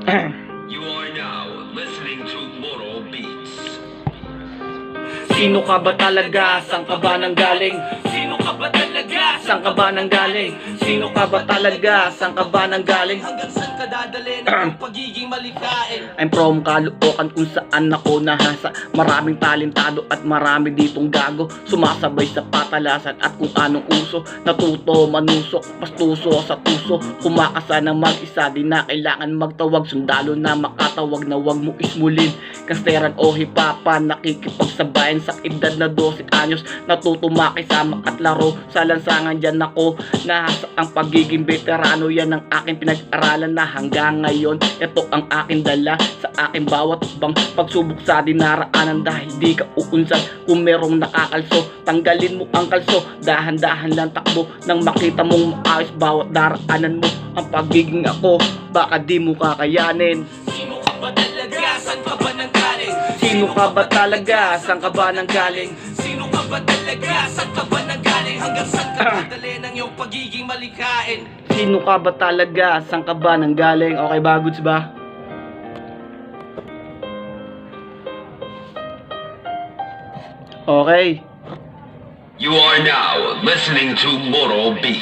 You are now listening to Moro Beats. Sino ka ba talaga? Saan ka ba nang galing? Sino ka ba talaga? Saan ka ba nang galing? Sino ka ba talaga? Saan ka ba nang galing? Hanggang saan ka dadalhin ang pagiging malikain? I'm from Caloocan kung saan ako nahasa. Maraming talentado at marami ditong gago. Sumasabay sa patalasan at kung anong uso. Natuto, manusok, pastuso sa tuso. Kumakasa ng mag-isa, di na kailangan magtawag. Sundalo na makatawag na wag mo ismulin. Kasteran o hipapan, nakikipagsabayan sa edad na 12 anyos. Natuto makisama at laro sa lansangan, dyan ako nahasa ang pagiging veterano. Yan ang aking pinag-aralan na hanggang ngayon ito ang aking dala sa aking bawat bang pagsubok sa dinaraanan. Dahil di ka uunsan kung merong nakakalso, tanggalin mo ang kalso, dahan-dahan lang takbo nang makita mong maayos bawat daraanan mo. Ang pagiging ako, baka di mo kakayanin. Sino ka ba talaga? Saan ka ba nang galing? Sino ka ba talaga? Saan ka ba nang galing? Sino ka ba talaga? Saan ka ba nang galing? Hanggang saan ka dadalhin ang iyong pagiging malikain? Sino ka ba talaga? Saan ka ba nang galing? Okay ba? Goods ba? Okay. You are now listening to Moro Beats.